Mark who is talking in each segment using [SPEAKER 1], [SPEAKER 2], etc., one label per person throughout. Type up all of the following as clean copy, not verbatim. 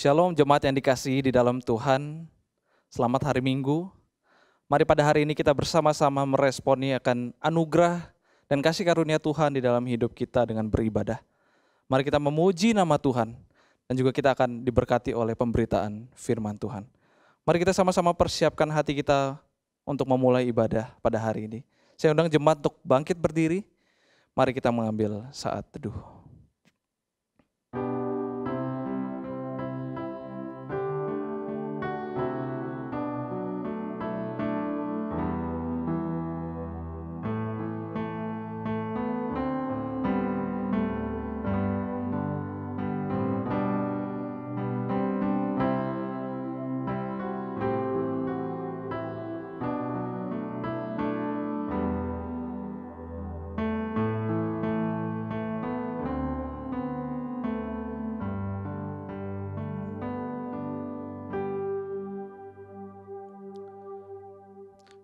[SPEAKER 1] Shalom jemaat yang dikasihi di dalam Tuhan. Selamat hari Minggu. Mari pada hari ini kita bersama-sama meresponi akan anugerah dan kasih karunia Tuhan di dalam hidup kita dengan beribadah. Mari kita memuji nama Tuhan dan juga kita akan diberkati oleh pemberitaan firman Tuhan. Mari kita sama-sama persiapkan hati kita untuk memulai ibadah pada hari ini. Saya undang jemaat untuk bangkit berdiri. Mari kita mengambil saat teduh.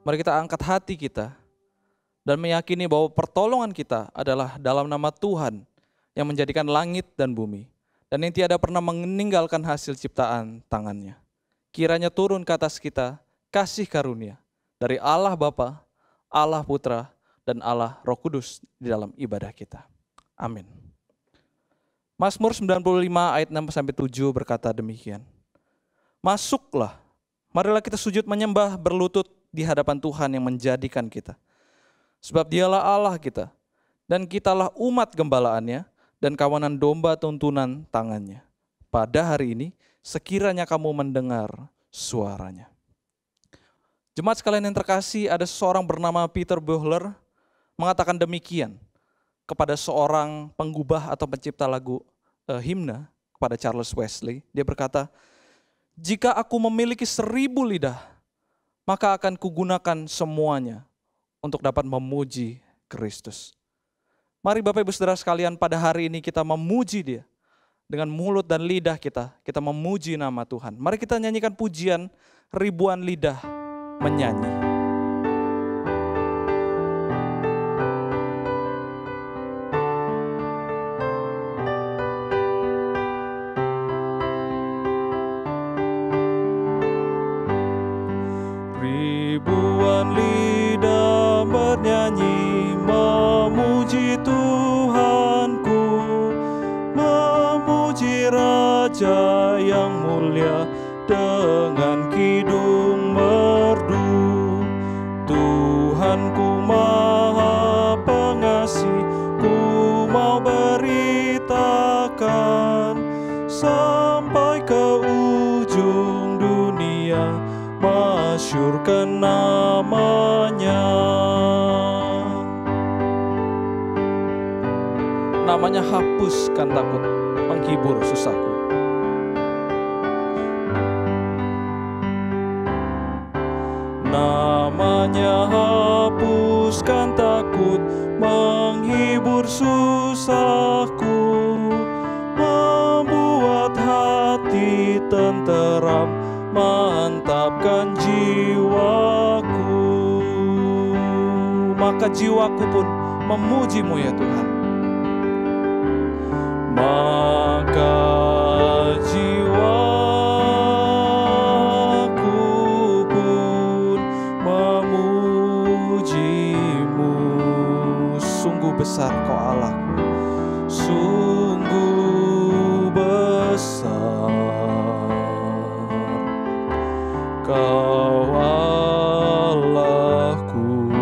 [SPEAKER 1] Mari kita angkat hati kita dan meyakini bahwa pertolongan kita adalah dalam nama Tuhan yang menjadikan langit dan bumi dan yang tiada pernah meninggalkan hasil ciptaan tangannya. Kiranya turun ke atas kita kasih karunia dari Allah Bapa, Allah Putra, dan Allah Roh Kudus di dalam ibadah kita. Amin. Mazmur 95 ayat 6-7 berkata demikian. Masuklah, marilah kita sujud menyembah berlutut di hadapan Tuhan yang menjadikan kita. Sebab dialah Allah kita, dan kitalah umat gembalaannya, dan kawanan domba tuntunan tangannya. Pada hari ini, sekiranya kamu mendengar suaranya. Jemaat sekalian yang terkasih, ada seorang bernama Peter Bohler mengatakan demikian kepada seorang penggubah atau pencipta lagu himne kepada Charles Wesley. Dia berkata, jika aku memiliki 1000 lidah, maka akan kugunakan semuanya untuk dapat memuji Kristus. Mari Bapak Ibu Saudara sekalian, pada hari ini kita memuji Dia. Dengan mulut dan lidah kita memuji nama Tuhan. Mari kita nyanyikan pujian ribuan lidah menyanyi. Ribuan lidah bernyanyi memuji Tuhanku, memuji Raja yang mulia dengan kidung merdu. Tuhanku Maha Pengasih, ku mau beritakan sampai ke ujung dunia, masyurkan namanya. Namanya hapuskan takut, menghibur susahku. Namanya hapuskan takut, menghibur susahku, membuat hati tenteram, mantapkan jiwaku. Maka jiwaku pun memuji-Mu ya Tuhan. Maka jiwaku pun memuji-Mu. Sungguh besar Kau Allahku, sungguh besar Kau Allahku.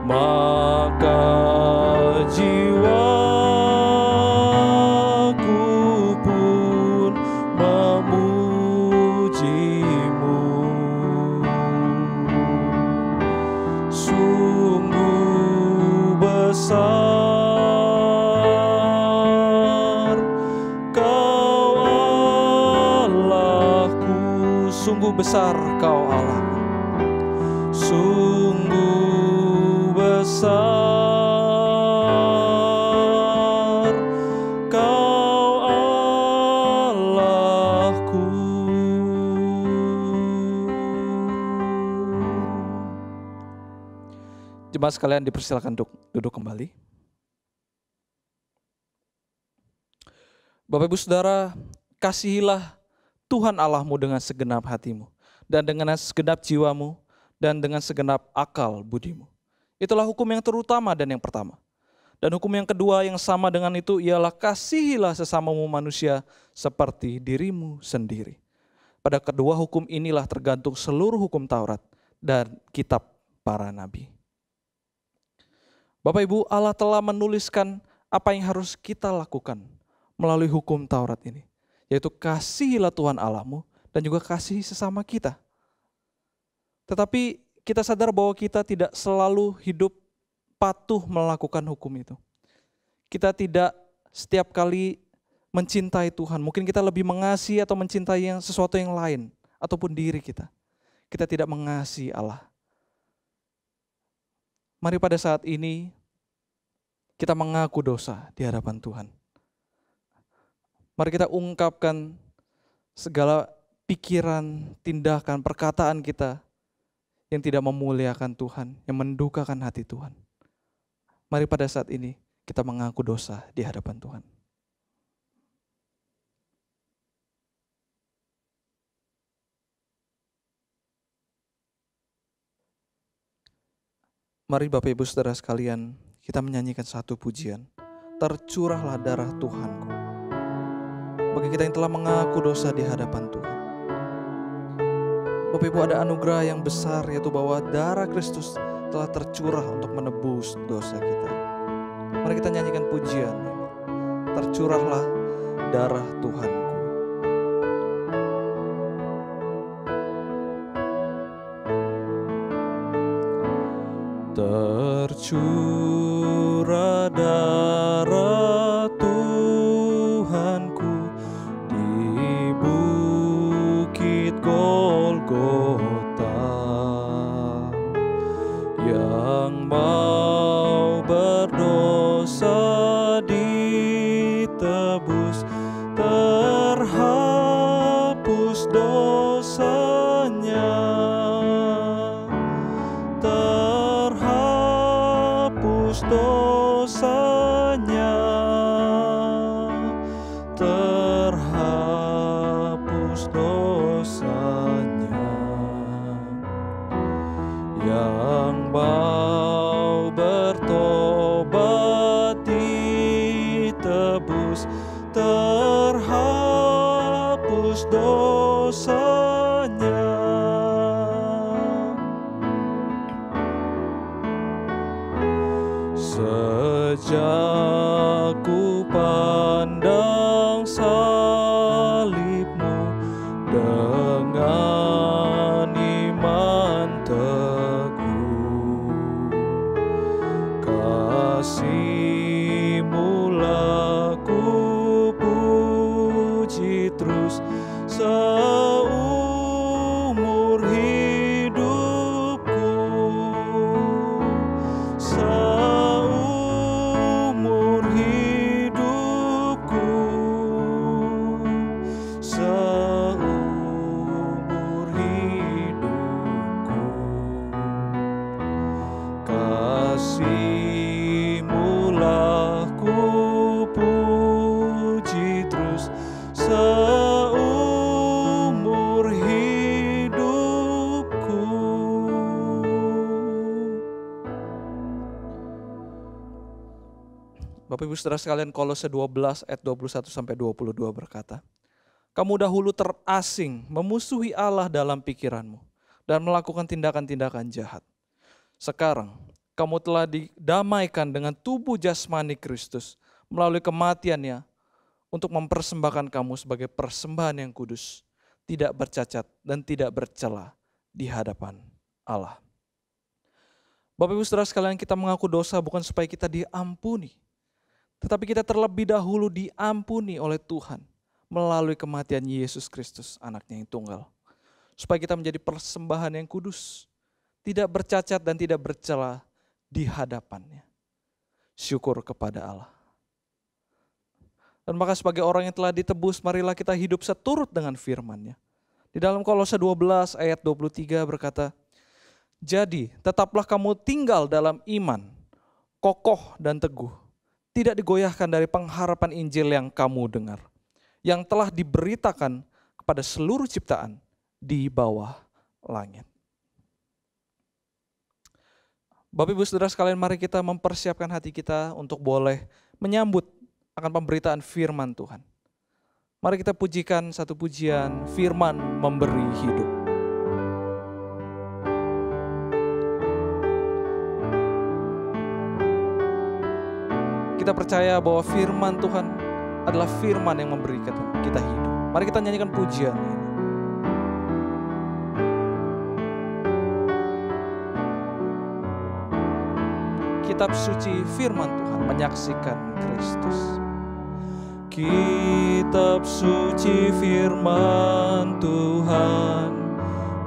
[SPEAKER 1] Maka jiwaku pun memuji-Mu. Sungguh besar Kau Allahku, sungguh besar Kau Allahku, sungguh besar Kau Allahku. Jemaat sekalian dipersilakan untuk duduk kembali. Bapak Ibu Saudara, kasihilah Tuhan Allahmu dengan segenap hatimu, dan dengan segenap jiwamu, dan dengan segenap akal budimu. Itulah hukum yang terutama dan yang pertama. Dan hukum yang kedua yang sama dengan itu ialah kasihilah sesamamu manusia seperti dirimu sendiri. Pada kedua hukum inilah tergantung seluruh hukum Taurat dan kitab para nabi. Bapak Ibu, Allah telah menuliskan apa yang harus kita lakukan melalui hukum Taurat ini, yaitu kasihilah Tuhan Allahmu dan juga kasihi sesama kita. Tetapi kita sadar bahwa kita tidak selalu hidup patuh melakukan hukum itu. Kita tidak setiap kali mencintai Tuhan. Mungkin kita lebih mengasihi atau mencintai sesuatu yang lain ataupun diri kita. Kita tidak mengasihi Allah. Mari pada saat ini kita mengaku dosa di hadapan Tuhan. Mari kita ungkapkan segala pikiran, tindakan, perkataan kita yang tidak memuliakan Tuhan, yang mendukakan hati Tuhan. Mari pada saat ini kita mengaku dosa di hadapan Tuhan. Mari Bapak Ibu Saudara sekalian, kita menyanyikan satu pujian. Tercurahlah darah Tuhanku. Bagi kita yang telah mengaku dosa di hadapan Tuhan. Bapak Ibu, ada anugerah yang besar, yaitu bahwa darah Kristus telah tercurah untuk menebus dosa kita. Mari kita nyanyikan pujian. Tercurahlah darah Tuhanku. Tercurah darah Tuhanku di bukit Golgota, yang mau berdosa ditebus, terhapus dosanya. Dosanya terhapus dosanya, yang mau bertobat ditebus, terhapus dosanya. Sejak ku pandang salib-Mu dengan iman teguh, kasih-Mu lah ku puji terus seumur hidupku. Kasih-Mu lah ku puji terus seumur hidupku. Bapak Ibu Saudara sekalian, Kolose 12 ayat 21 sampai 22 berkata, kamu dahulu terasing, memusuhi Allah dalam pikiranmu dan melakukan tindakan-tindakan jahat. Sekarang kamu telah didamaikan dengan tubuh jasmani Kristus melalui kematiannya untuk mempersembahkan kamu sebagai persembahan yang kudus, tidak bercacat dan tidak bercela di hadapan Allah. Bapak Ibu Saudara sekalian, kita mengaku dosa bukan supaya kita diampuni, tetapi kita terlebih dahulu diampuni oleh Tuhan melalui kematian Yesus Kristus, anaknya yang tunggal. Supaya kita menjadi persembahan yang kudus, tidak bercacat dan tidak bercela di hadapannya. Syukur kepada Allah. Dan maka sebagai orang yang telah ditebus, marilah kita hidup seturut dengan firman-Nya. Di dalam Kolose 12 ayat 23 berkata, jadi tetaplah kamu tinggal dalam iman, kokoh dan teguh, tidak digoyahkan dari pengharapan Injil yang kamu dengar. yang telah diberitakan kepada seluruh ciptaan di bawah langit. Bapak Ibu Saudara sekalian, mari kita mempersiapkan hati kita untuk boleh menyambut akan pemberitaan firman Tuhan. Mari kita pujikan satu pujian, firman memberi hidup. Kita percaya bahwa firman Tuhan adalah firman yang memberi kita hidup. Mari kita nyanyikan pujian ini. Kitab suci firman Tuhan menyaksikan Kristus. Kitab suci firman Tuhan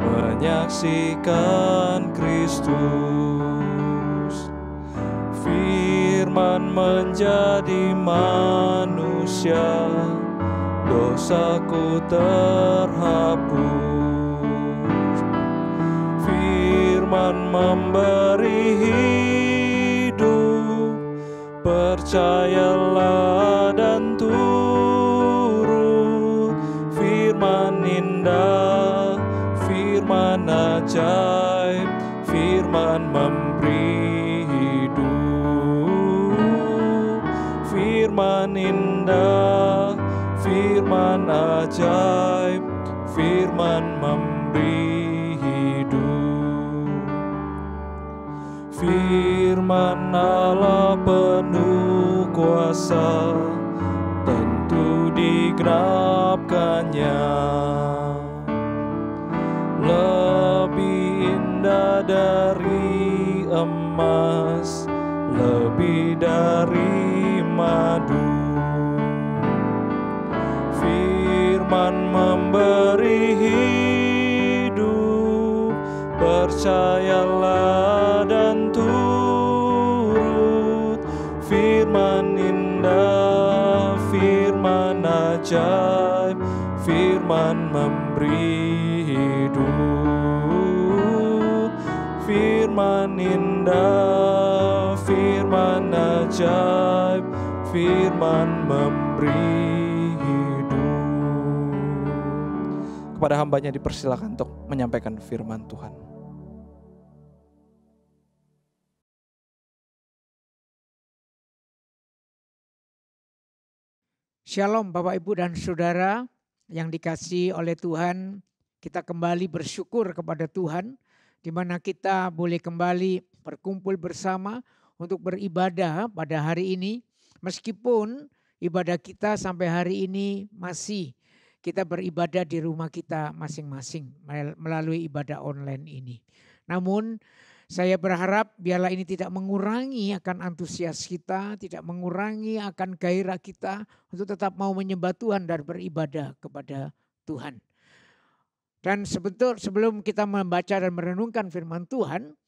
[SPEAKER 1] menyaksikan Kristus. Firman menjadi manusia, dosaku terhapus. Firman memberi hidup, percayalah dan turut. Firman indah, firman ajaib, firman memberi hidup. Firman indah, firman ajaib, firman memberi hidup. Firman Allah penuh kuasa, tentu digenapkannya. Lebih indah dari emas, lebih dari madu. Firman memberi hidup, percayalah dan turut. Firman indah, firman ajaib, firman memberi hidup. Firman indah, firman ajaib, firman memberi hidup. Kepada hambanya dipersilakan untuk menyampaikan firman Tuhan.
[SPEAKER 2] Shalom Bapak Ibu dan Saudara yang dikasihi oleh Tuhan. Kita kembali bersyukur kepada Tuhan, di mana kita boleh kembali berkumpul bersama untuk beribadah pada hari ini. Meskipun ibadah kita sampai hari ini masih kita beribadah di rumah kita masing-masing melalui ibadah online ini. Namun saya berharap biarlah ini tidak mengurangi akan antusias kita, tidak mengurangi akan gairah kita untuk tetap mau menyembah Tuhan dan beribadah kepada Tuhan. Dan sebelum kita membaca dan merenungkan firman Tuhan,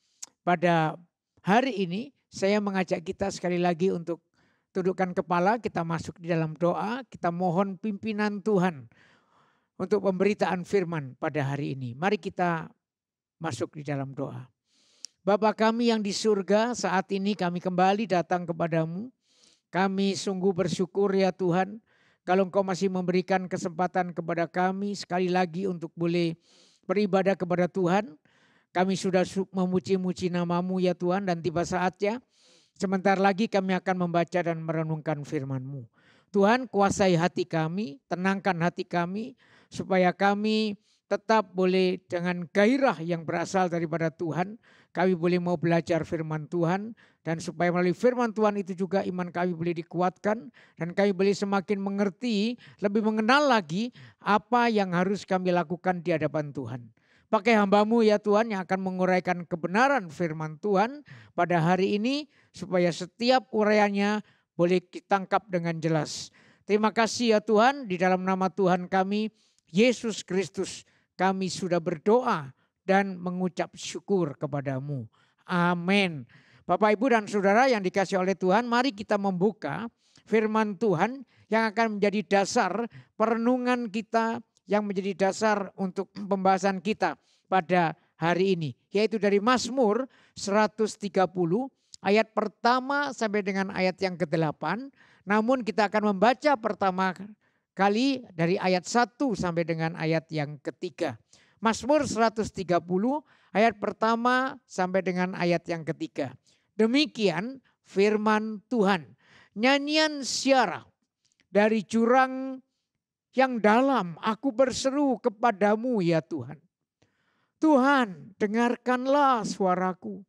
[SPEAKER 2] pada hari ini saya mengajak kita sekali lagi untuk tundukkan kepala, kita masuk di dalam doa, kita mohon pimpinan Tuhan untuk pemberitaan firman pada hari ini. Mari kita masuk di dalam doa. Bapa kami yang di surga, saat ini kami kembali datang kepadamu. Kami sungguh bersyukur ya Tuhan, kalau Engkau masih memberikan kesempatan kepada kami sekali lagi untuk boleh beribadah kepada Tuhan. Kami sudah memuji-muji nama-Mu ya Tuhan, dan tiba saatnya sebentar lagi kami akan membaca dan merenungkan firman-Mu. Tuhan, kuasai hati kami, tenangkan hati kami, supaya kami tetap boleh dengan gairah yang berasal daripada Tuhan, kami boleh mau belajar firman Tuhan, dan supaya melalui firman Tuhan itu juga iman kami boleh dikuatkan, dan kami boleh semakin mengerti, lebih mengenal lagi apa yang harus kami lakukan di hadapan Tuhan. Pakai hamba-Mu ya Tuhan yang akan menguraikan kebenaran firman Tuhan pada hari ini, supaya setiap uraiannya boleh ditangkap dengan jelas. Terima kasih ya Tuhan, di dalam nama Tuhan kami, Yesus Kristus, kami sudah berdoa dan mengucap syukur kepada-Mu. Amin. Bapak, Ibu, dan Saudara yang dikasihi oleh Tuhan, mari kita membuka firman Tuhan yang akan menjadi dasar perenungan kita, yang menjadi dasar untuk pembahasan kita pada hari ini. Yaitu dari Mazmur 130 ayat pertama sampai dengan ayat yang ke-8. Namun kita akan membaca pertama kali dari ayat 1 sampai dengan ayat yang ketiga. Mazmur 130 ayat pertama sampai dengan ayat yang ketiga. Demikian firman Tuhan. Nyanyian syarah dari jurang yang dalam, aku berseru kepadamu ya Tuhan. Tuhan, dengarkanlah suaraku.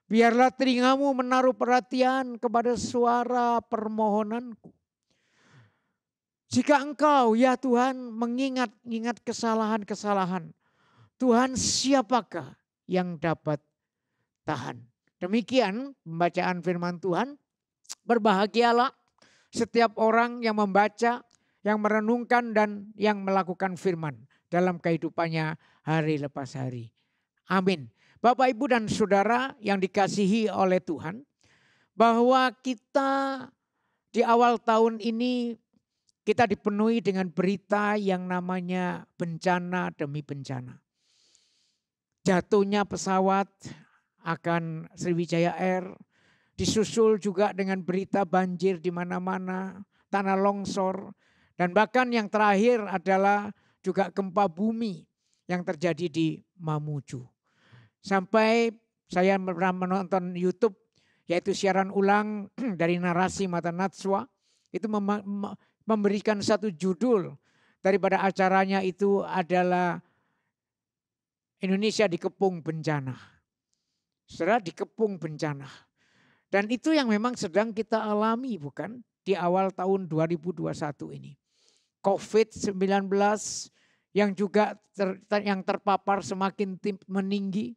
[SPEAKER 2] Biarlah telingamu menaruh perhatian kepada suara permohonanku. Jika engkau ya Tuhan mengingat kesalahan-kesalahan, Tuhan siapakah yang dapat tahan? Demikian pembacaan firman Tuhan. Berbahagialah setiap orang yang membaca, yang merenungkan dan yang melakukan firman dalam kehidupannya hari lepas hari. Amin. Bapak, Ibu dan Saudara yang dikasihi oleh Tuhan, bahwa kita di awal tahun ini kita dipenuhi dengan berita yang namanya bencana demi bencana. Jatuhnya pesawat akan Sriwijaya Air, disusul juga dengan berita banjir di mana-mana, tanah longsor, dan bahkan yang terakhir adalah juga gempa bumi yang terjadi di Mamuju. Sampai saya pernah menonton YouTube, yaitu siaran ulang dari narasi Mata Najwa, itu memberikan satu judul daripada acaranya itu adalah Indonesia dikepung bencana. Saudara, dikepung bencana. Dan itu yang memang sedang kita alami, bukan? Di awal tahun 2021 ini. COVID-19 yang juga yang terpapar semakin meninggi,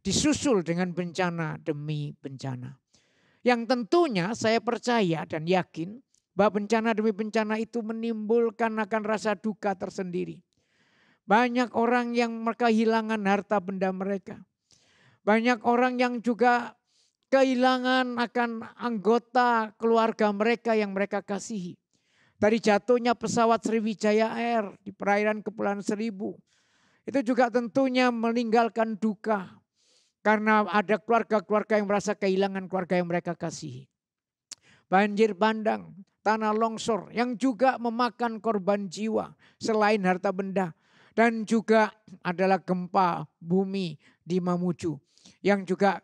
[SPEAKER 2] disusul dengan bencana demi bencana. Yang tentunya saya percaya dan yakin bahwa bencana demi bencana itu menimbulkan akan rasa duka tersendiri. Banyak orang yang kehilangan harta benda mereka. Banyak orang yang juga kehilangan akan anggota keluarga mereka yang mereka kasihi. Dari jatuhnya pesawat Sriwijaya Air di perairan Kepulauan Seribu, itu juga tentunya meninggalkan duka. Karena ada keluarga-keluarga yang merasa kehilangan keluarga yang mereka kasihi. Banjir bandang, tanah longsor yang juga memakan korban jiwa selain harta benda. Dan juga adalah gempa bumi di Mamuju yang juga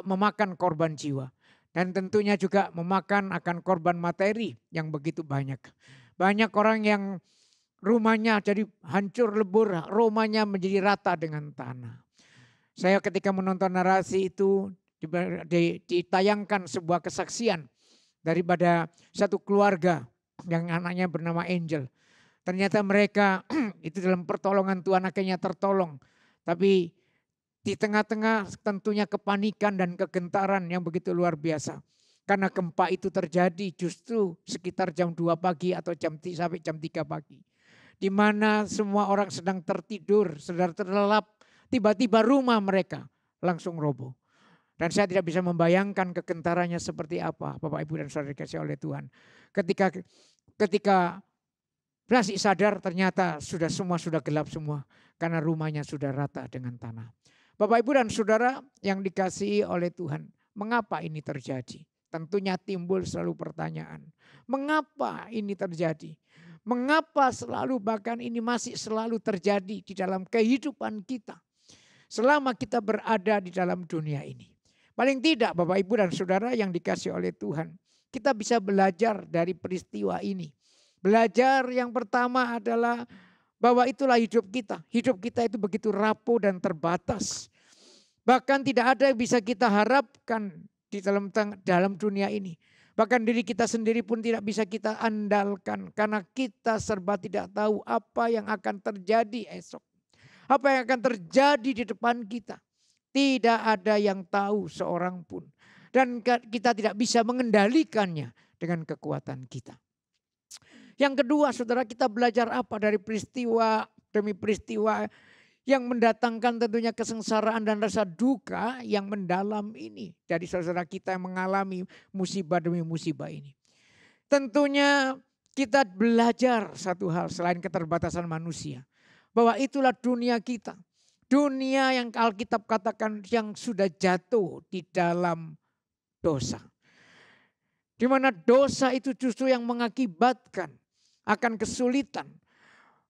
[SPEAKER 2] memakan korban jiwa. Dan tentunya juga memakan akan korban materi yang begitu banyak. Banyak orang yang rumahnya jadi hancur lebur, rumahnya menjadi rata dengan tanah. Saya ketika menonton narasi itu ditayangkan sebuah kesaksian daripada satu keluarga yang anaknya bernama Angel. Ternyata mereka itu dalam pertolongan Tuhan akhirnya tertolong. Tapi di tengah-tengah tentunya kepanikan dan kegentaran yang begitu luar biasa. Karena gempa itu terjadi justru sekitar jam 2 pagi atau sampai jam 3 pagi. Di mana semua orang sedang tertidur, sedang terlelap. Tiba-tiba rumah mereka langsung roboh. Dan saya tidak bisa membayangkan kegentarannya seperti apa, Bapak Ibu dan Saudara dikasihi oleh Tuhan. Ketika masih sadar ternyata semua sudah gelap semua. Karena rumahnya sudah rata dengan tanah. Bapak Ibu dan Saudara yang dikasihi oleh Tuhan. Mengapa ini terjadi? Tentunya timbul selalu pertanyaan. Mengapa ini terjadi? Mengapa selalu bahkan ini masih selalu terjadi di dalam kehidupan kita? Selama kita berada di dalam dunia ini. Paling tidak Bapak Ibu dan Saudara yang dikasihi oleh Tuhan. Kita bisa belajar dari peristiwa ini. Belajar yang pertama adalah bahwa itulah hidup kita. Hidup kita itu begitu rapuh dan terbatas. Bahkan tidak ada yang bisa kita harapkan di dalam dunia ini. Bahkan diri kita sendiri pun tidak bisa kita andalkan. Karena kita serba tidak tahu apa yang akan terjadi esok. Apa yang akan terjadi di depan kita. Tidak ada yang tahu seorang pun. Dan kita tidak bisa mengendalikannya dengan kekuatan kita. Yang kedua saudara, kita belajar apa dari peristiwa demi peristiwa yang mendatangkan tentunya kesengsaraan dan rasa duka yang mendalam ini. Dari saudara kita yang mengalami musibah demi musibah ini. Tentunya kita belajar satu hal selain keterbatasan manusia. Bahwa itulah dunia kita. Dunia yang Alkitab katakan yang sudah jatuh di dalam dosa. Di mana dosa itu justru yang mengakibatkan akan kesulitan.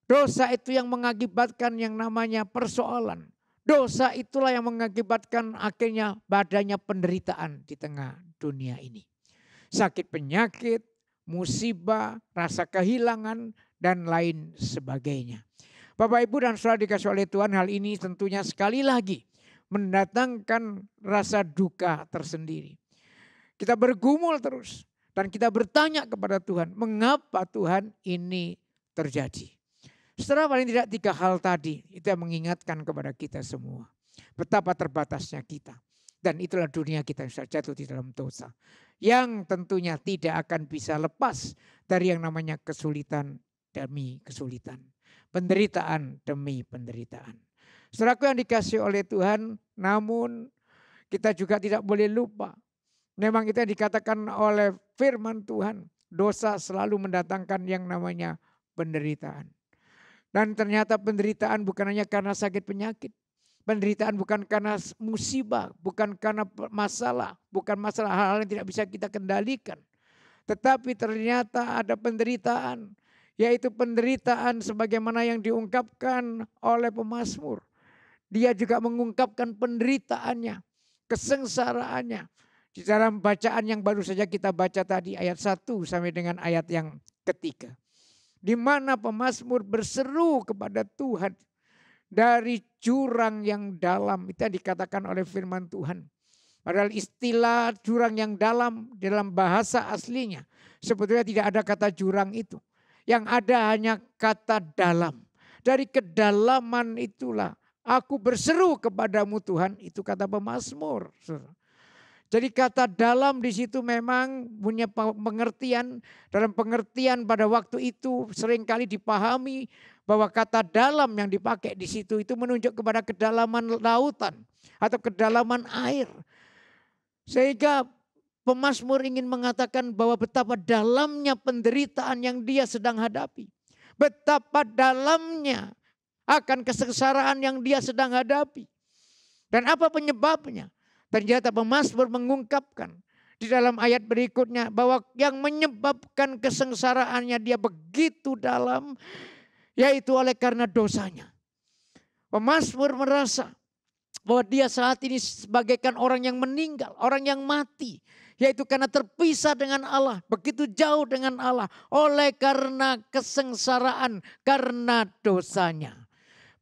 [SPEAKER 2] Dosa itu yang mengakibatkan yang namanya persoalan. Dosa itulah yang mengakibatkan akhirnya badannya penderitaan di tengah dunia ini. Sakit penyakit, musibah, rasa kehilangan, dan lain sebagainya. Bapak Ibu dan Saudara dikasih oleh Tuhan, hal ini tentunya sekali lagi mendatangkan rasa duka tersendiri. Kita bergumul terus dan kita bertanya kepada Tuhan, mengapa Tuhan ini terjadi? Setelah paling tidak 3 hal tadi, itu yang mengingatkan kepada kita semua. Betapa terbatasnya kita. Dan itulah dunia kita yang jatuh di dalam dosa. Yang tentunya tidak akan bisa lepas dari yang namanya kesulitan demi kesulitan. Penderitaan demi penderitaan. Saudaraku yang dikasih oleh Tuhan, namun kita juga tidak boleh lupa. Memang itu yang dikatakan oleh firman Tuhan, dosa selalu mendatangkan yang namanya penderitaan. Dan ternyata penderitaan bukan hanya karena sakit penyakit. Penderitaan bukan karena musibah, bukan karena masalah, bukan masalah hal-hal yang tidak bisa kita kendalikan. Tetapi ternyata ada penderitaan, yaitu penderitaan sebagaimana yang diungkapkan oleh pemazmur. Dia juga mengungkapkan penderitaannya, kesengsaraannya. Di dalam bacaan yang baru saja kita baca tadi ayat 1 sampai dengan ayat yang ketiga. Di mana pemazmur berseru kepada Tuhan dari jurang yang dalam. Itu yang dikatakan oleh firman Tuhan. Padahal istilah jurang yang dalam bahasa aslinya sebetulnya tidak ada kata jurang itu. Yang ada hanya kata dalam. Dari kedalaman itulah aku berseru kepadamu Tuhan. Itu kata pemazmur. Jadi kata dalam di situ memang punya pengertian. Dalam pengertian pada waktu itu seringkali dipahami bahwa kata dalam yang dipakai di situ itu menunjuk kepada kedalaman lautan atau kedalaman air. Sehingga pemazmur ingin mengatakan bahwa betapa dalamnya penderitaan yang dia sedang hadapi. Betapa dalamnya akan kesengsaraan yang dia sedang hadapi. Dan apa penyebabnya? Ternyata pemazmur mengungkapkan di dalam ayat berikutnya bahwa yang menyebabkan kesengsaraannya dia begitu dalam, yaitu oleh karena dosanya. Pemazmur merasa bahwa dia saat ini sebagaikan orang yang meninggal, orang yang mati. Yaitu karena terpisah dengan Allah, begitu jauh dengan Allah. Oleh karena kesengsaraan, karena dosanya.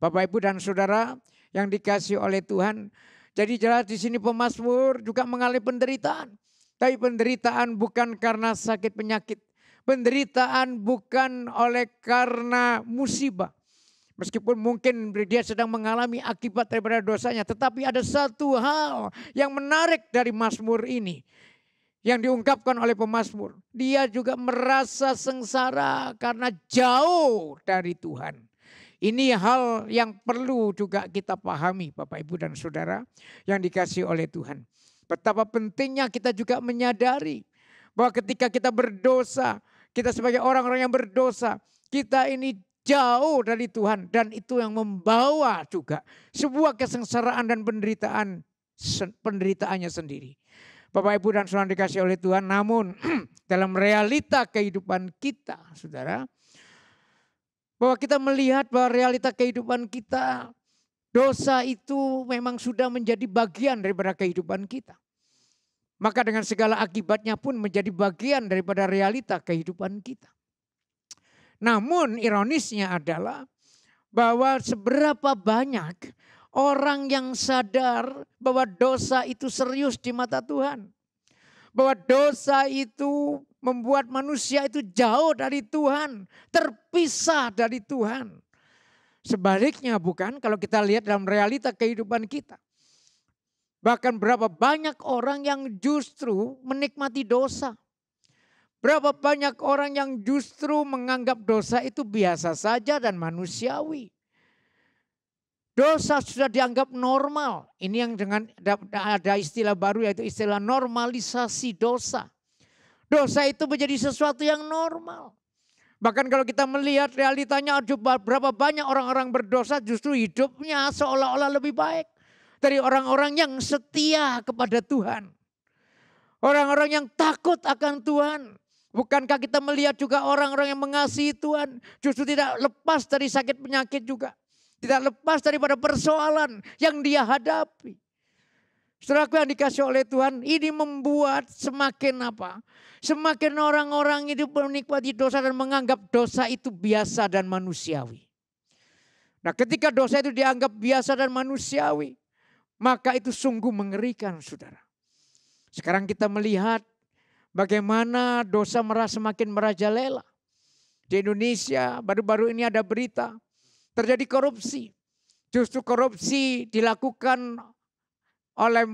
[SPEAKER 2] Bapak, Ibu dan Saudara yang dikasihi oleh Tuhan. Jadi jelas di sini pemazmur juga mengalami penderitaan. Tapi penderitaan bukan karena sakit penyakit. Penderitaan bukan oleh karena musibah. Meskipun mungkin dia sedang mengalami akibat daripada dosanya. Tetapi ada satu hal yang menarik dari mazmur ini. Yang diungkapkan oleh pemazmur. Dia juga merasa sengsara karena jauh dari Tuhan. Ini hal yang perlu juga kita pahami Bapak Ibu dan Saudara yang dikasihi oleh Tuhan. Betapa pentingnya kita juga menyadari bahwa ketika kita berdosa, kita sebagai orang-orang yang berdosa, kita ini jauh dari Tuhan. Dan itu yang membawa juga sebuah kesengsaraan dan penderitaannya sendiri. Bapak Ibu dan Saudara dikasihi oleh Tuhan, namun dalam realita kehidupan kita saudara, bahwa kita melihat bahwa realita kehidupan kita, dosa itu memang sudah menjadi bagian daripada kehidupan kita. Maka dengan segala akibatnya pun menjadi bagian daripada realita kehidupan kita. Namun ironisnya adalah bahwa seberapa banyak orang yang sadar bahwa dosa itu serius di mata Tuhan. Bahwa dosa itu membuat manusia itu jauh dari Tuhan, terpisah dari Tuhan. Sebaliknya bukan kalau kita lihat dalam realita kehidupan kita. Bahkan berapa banyak orang yang justru menikmati dosa. Berapa banyak orang yang justru menganggap dosa itu biasa saja dan manusiawi. Dosa sudah dianggap normal. Ini yang dengan ada istilah baru yaitu istilah normalisasi dosa. Dosa itu menjadi sesuatu yang normal. Bahkan kalau kita melihat realitanya berapa banyak orang-orang berdosa justru hidupnya seolah-olah lebih baik. Dari orang-orang yang setia kepada Tuhan. Orang-orang yang takut akan Tuhan. Bukankah kita melihat juga orang-orang yang mengasihi Tuhan justru tidak lepas dari sakit penyakit juga. Tidak lepas daripada persoalan yang dia hadapi. Saudaraku yang dikasih oleh Tuhan, ini membuat semakin apa? Semakin orang-orang itu menikmati dosa dan menganggap dosa itu biasa dan manusiawi. Nah, ketika dosa itu dianggap biasa dan manusiawi, maka itu sungguh mengerikan, saudara. Sekarang kita melihat bagaimana dosa semakin merajalela. Di Indonesia baru-baru ini ada berita terjadi korupsi. Justru korupsi dilakukan oleh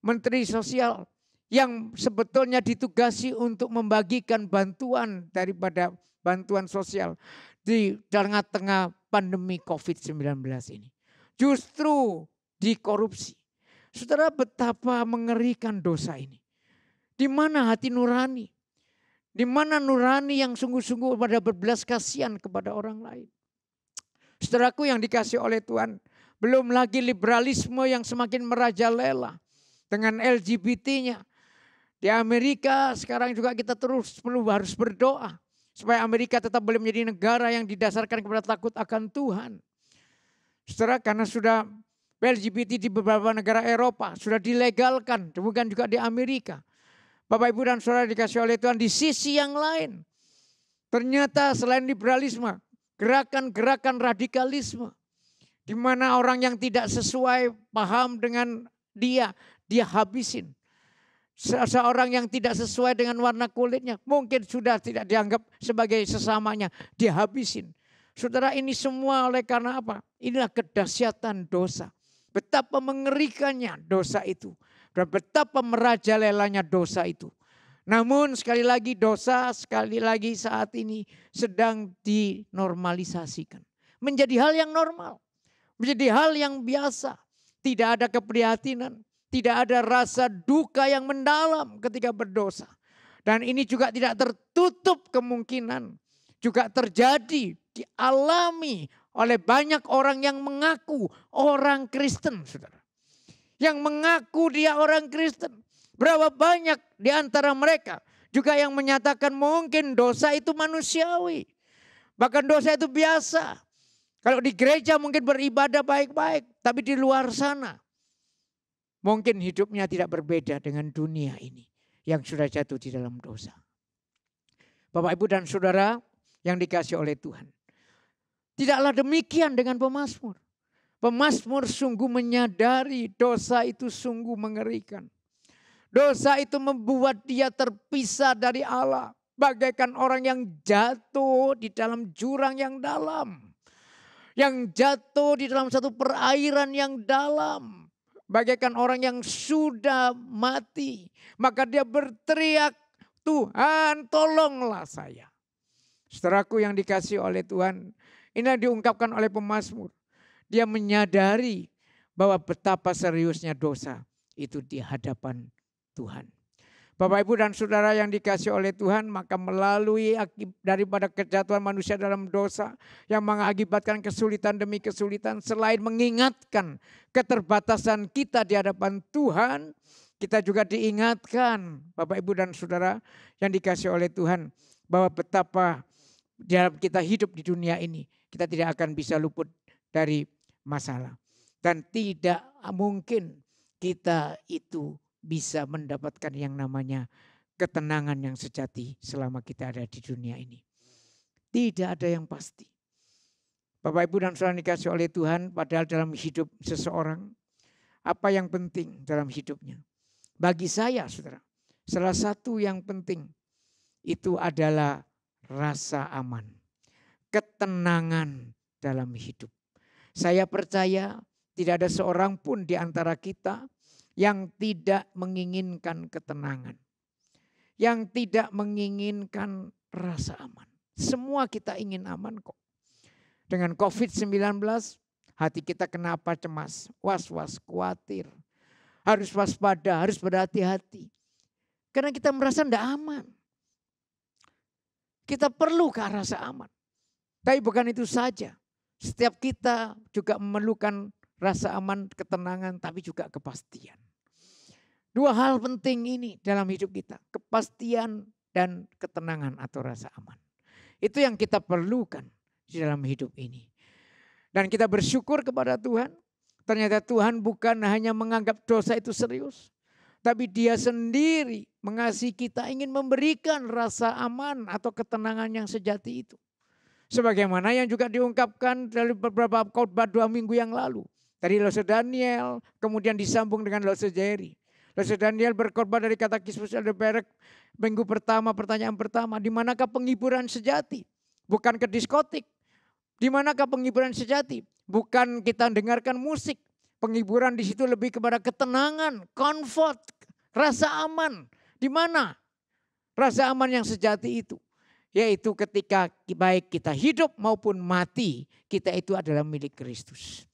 [SPEAKER 2] Menteri Sosial yang sebetulnya ditugasi untuk membagikan bantuan daripada bantuan sosial di tengah-tengah pandemi COVID-19 ini. Justru dikorupsi. Saudara, betapa mengerikan dosa ini. Di mana hati nurani? Di mana nurani yang sungguh-sungguh pada berbelas kasihan kepada orang lain? Saudaraku yang dikasih oleh Tuhan, belum lagi liberalisme yang semakin merajalela dengan LGBT-nya. Di Amerika sekarang juga kita terus harus berdoa supaya Amerika tetap boleh menjadi negara yang didasarkan kepada takut akan Tuhan. Saudara, karena sudah LGBT di beberapa negara Eropa sudah dilegalkan, demikian juga di Amerika. Bapak, Ibu, dan Saudara dikasih oleh Tuhan, di sisi yang lain ternyata selain liberalisme, gerakan-gerakan radikalisme, di mana orang yang tidak sesuai paham dengan dia habisin. Seorang yang tidak sesuai dengan warna kulitnya, mungkin sudah tidak dianggap sebagai sesamanya, dia habisin. Saudara, ini semua oleh karena apa? Inilah kedahsyatan dosa. Betapa mengerikannya dosa itu. Dan betapa merajalelanya dosa itu. Namun sekali lagi dosa sekali lagi saat ini sedang dinormalisasikan. Menjadi hal yang normal. Menjadi hal yang biasa. Tidak ada keprihatinan. Tidak ada rasa duka yang mendalam ketika berdosa. Dan ini juga tidak tertutup kemungkinan. Juga terjadi, dialami oleh banyak orang yang mengaku orang Kristen, saudara. Yang mengaku dia orang Kristen. Berapa banyak di antara mereka juga yang menyatakan mungkin dosa itu manusiawi. Bahkan dosa itu biasa. Kalau di gereja mungkin beribadah baik-baik. Tapi di luar sana mungkin hidupnya tidak berbeda dengan dunia ini yang sudah jatuh di dalam dosa. Bapak, Ibu, dan Saudara yang dikasih oleh Tuhan. Tidaklah demikian dengan pemazmur. Pemazmur sungguh menyadari dosa itu sungguh mengerikan. Dosa itu membuat dia terpisah dari Allah. Bagaikan orang yang jatuh di dalam jurang yang dalam. Yang jatuh di dalam satu perairan yang dalam. Bagaikan orang yang sudah mati. Maka dia berteriak, Tuhan tolonglah saya. Saudaraku yang dikasih oleh Tuhan. Ini yang diungkapkan oleh pemazmur. Dia menyadari bahwa betapa seriusnya dosa itu di hadapan Tuhan. Bapak, Ibu, dan Saudara yang dikasih oleh Tuhan, maka melalui daripada kejatuhan manusia dalam dosa yang mengakibatkan kesulitan demi kesulitan, selain mengingatkan keterbatasan kita di hadapan Tuhan, kita juga diingatkan, Bapak, Ibu, dan Saudara yang dikasih oleh Tuhan, bahwa betapa dalam kita hidup di dunia ini, kita tidak akan bisa luput dari masalah. Dan tidak mungkin kita itu bisa mendapatkan yang namanya ketenangan yang sejati selama kita ada di dunia ini. Tidak ada yang pasti. Bapak, Ibu, dan Saudara dikasih oleh Tuhan, padahal dalam hidup seseorang, apa yang penting dalam hidupnya? Bagi saya, saudara, salah satu yang penting itu adalah rasa aman. Ketenangan dalam hidup. Saya percaya tidak ada seorang pun di antara kita yang tidak menginginkan ketenangan. Yang tidak menginginkan rasa aman. Semua kita ingin aman kok. Dengan COVID-19 hati kita kenapa cemas, was-was, khawatir. Harus waspada, harus berhati-hati. Karena kita merasa tidak aman. Kita perlu ke rasa aman. Tapi bukan itu saja. Setiap kita juga memerlukan rasa aman, ketenangan, tapi juga kepastian. Dua hal penting ini dalam hidup kita. Kepastian dan ketenangan atau rasa aman. Itu yang kita perlukan di dalam hidup ini. Dan kita bersyukur kepada Tuhan. Ternyata Tuhan bukan hanya menganggap dosa itu serius, tapi Dia sendiri mengasihi kita, ingin memberikan rasa aman atau ketenangan yang sejati itu. Sebagaimana yang juga diungkapkan dari beberapa khotbah 2 minggu yang lalu. Dari Lose Daniel, kemudian disambung dengan Lose Jerry. Lose Daniel berkhotbah dari Katekismus Heidelberg minggu pertama, pertanyaan pertama. Di manakah penghiburan sejati? Bukan ke diskotik. Di manakah penghiburan sejati? Bukan kita dengarkan musik. Penghiburan di situ lebih kepada ketenangan, comfort, rasa aman. Di mana rasa aman yang sejati itu? Yaitu ketika baik kita hidup maupun mati, kita itu adalah milik Kristus.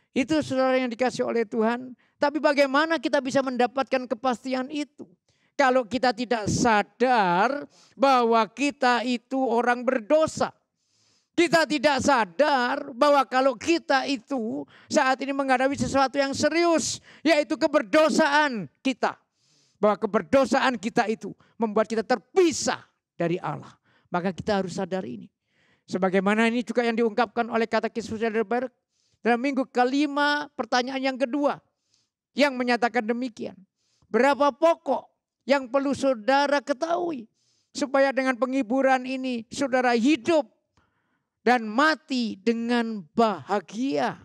[SPEAKER 2] Itu saudara yang dikasih oleh Tuhan. Tapi bagaimana kita bisa mendapatkan kepastian itu? Kalau kita tidak sadar bahwa kita itu orang berdosa. Kita tidak sadar bahwa kalau kita itu saat ini menghadapi sesuatu yang serius, yaitu keberdosaan kita. Bahwa keberdosaan kita itu membuat kita terpisah dari Allah. Maka kita harus sadar ini. Sebagaimana ini juga yang diungkapkan oleh Katekismus Heidelberg. Dalam minggu kelima pertanyaan yang kedua. Yang menyatakan demikian. Berapa pokok yang perlu saudara ketahui. Supaya dengan penghiburan ini saudara hidup dan mati dengan bahagia.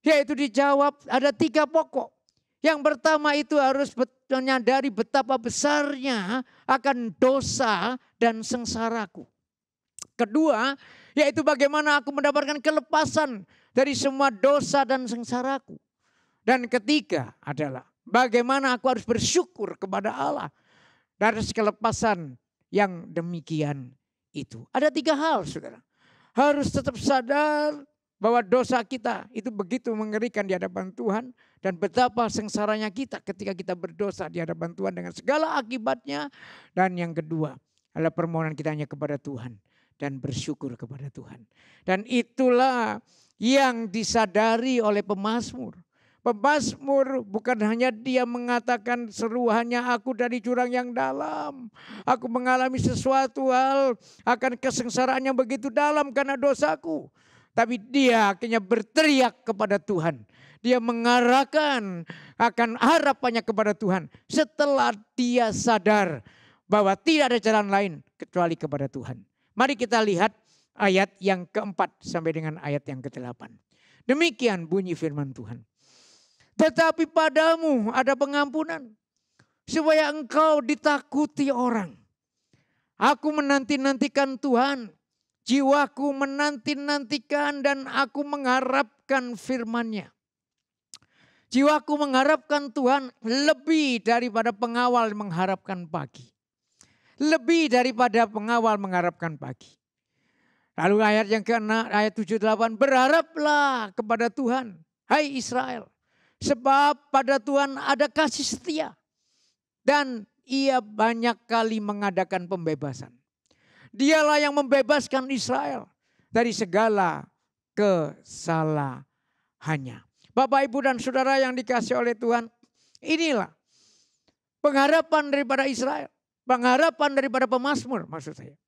[SPEAKER 2] Yaitu dijawab ada 3 pokok. Yang pertama itu harus menyadari betapa besarnya akan dosa dan sengsaraku. Kedua, yaitu bagaimana aku mendapatkan kelepasan dari semua dosa dan sengsaraku. Dan ketiga adalah bagaimana aku harus bersyukur kepada Allah dari kelepasan yang demikian itu. Ada 3 hal, saudara. Harus tetap sadar bahwa dosa kita itu begitu mengerikan di hadapan Tuhan. Dan betapa sengsaranya kita ketika kita berdosa di hadapan Tuhan dengan segala akibatnya. Dan yang kedua adalah permohonan kita hanya kepada Tuhan. Dan bersyukur kepada Tuhan. Dan itulah yang disadari oleh pemazmur. Pemazmur bukan hanya dia mengatakan seruannya aku dari jurang yang dalam. Aku mengalami sesuatu hal akan kesengsaraan yang begitu dalam karena dosaku. Tapi dia akhirnya berteriak kepada Tuhan. Dia mengarahkan akan harapannya kepada Tuhan. Setelah dia sadar bahwa tidak ada jalan lain kecuali kepada Tuhan. Mari kita lihat ayat yang keempat sampai dengan ayat yang ke-8. Demikian bunyi firman Tuhan. Tetapi padamu ada pengampunan. Supaya engkau ditakuti orang. Aku menanti-nantikan Tuhan. Jiwaku menanti-nantikan dan aku mengharapkan firman-Nya. Jiwaku mengharapkan Tuhan lebih daripada pengawal mengharapkan pagi. Lebih daripada pengawal mengharapkan pagi. Lalu ayat yang ke-6, ayat 7-8. Berharaplah kepada Tuhan, hai Israel. Sebab pada Tuhan ada kasih setia. Dan Ia banyak kali mengadakan pembebasan. Dialah yang membebaskan Israel dari segala kesalahannya. Bapak, Ibu, dan Saudara yang dikasih oleh Tuhan. Inilah pengharapan daripada Israel. Pengharapan daripada pemazmur maksud saya.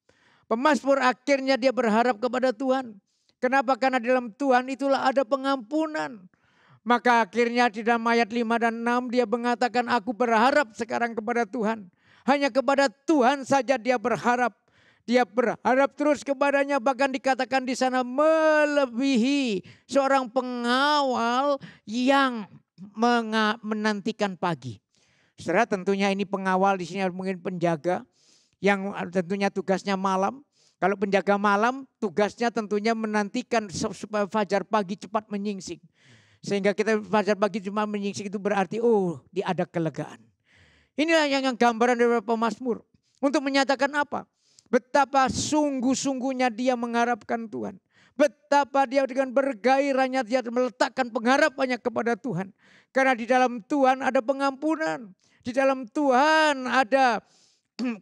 [SPEAKER 2] Pemazmur akhirnya dia berharap kepada Tuhan. Kenapa? Karena di dalam Tuhan itulah ada pengampunan. Maka akhirnya di dalam ayat 5 dan 6 dia mengatakan aku berharap sekarang kepada Tuhan. Hanya kepada Tuhan saja dia berharap. Dia berharap terus kepadanya, bahkan dikatakan di sana melebihi seorang pengawal yang menantikan pagi. Saudara, tentunya ini pengawal di sini mungkin penjaga yang tentunya tugasnya malam. Kalau penjaga malam tugasnya tentunya menantikan supaya fajar pagi cepat menyingsing. Sehingga kita fajar pagi cepat menyingsing itu berarti ada kelegaan. Inilah yang gambaran dari pemazmur. Untuk menyatakan apa? Betapa sungguh-sungguhnya dia mengharapkan Tuhan. Betapa dia dengan bergairahnya dia meletakkan pengharapannya kepada Tuhan. Karena di dalam Tuhan ada pengampunan. Di dalam Tuhan ada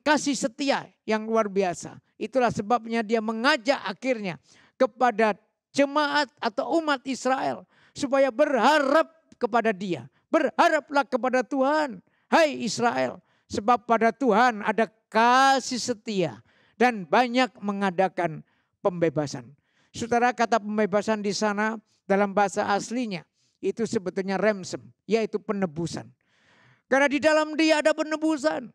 [SPEAKER 2] kasih setia yang luar biasa. Itulah sebabnya dia mengajak akhirnya kepada jemaat atau umat Israel. Supaya berharap kepada dia. Berharaplah kepada Tuhan. Hai Israel. Sebab pada Tuhan ada kasih setia dan banyak mengadakan pembebasan. Saudara, kata pembebasan di sana dalam bahasa aslinya itu sebetulnya ransom, yaitu penebusan. Karena di dalam dia ada penebusan.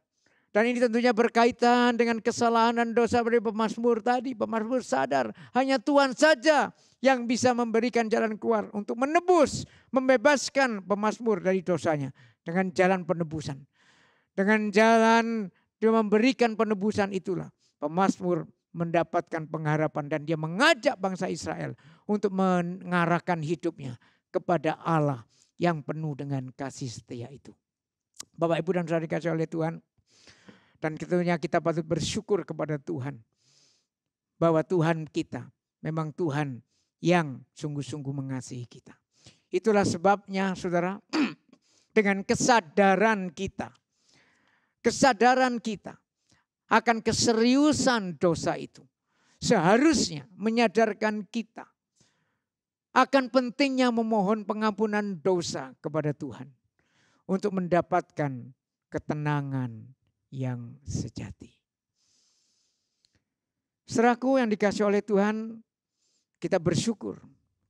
[SPEAKER 2] Dan ini tentunya berkaitan dengan kesalahan dan dosa dari pemazmur tadi. Pemazmur sadar hanya Tuhan saja yang bisa memberikan jalan keluar untuk menebus, membebaskan pemazmur dari dosanya dengan jalan penebusan. Dengan jalan dia memberikan penebusan itulah pemazmur mendapatkan pengharapan dan dia mengajak bangsa Israel untuk mengarahkan hidupnya kepada Allah yang penuh dengan kasih setia itu. Bapak, Ibu dan Saudara dikasihi oleh Tuhan, dan tentunya kita patut bersyukur kepada Tuhan bahwa Tuhan kita memang Tuhan yang sungguh-sungguh mengasihi kita. Itulah sebabnya saudara, dengan kesadaran kita akan keseriusan dosa itu seharusnya menyadarkan kita akan pentingnya memohon pengampunan dosa kepada Tuhan untuk mendapatkan ketenangan yang sejati. Saudaraku yang dikasihi oleh Tuhan, kita bersyukur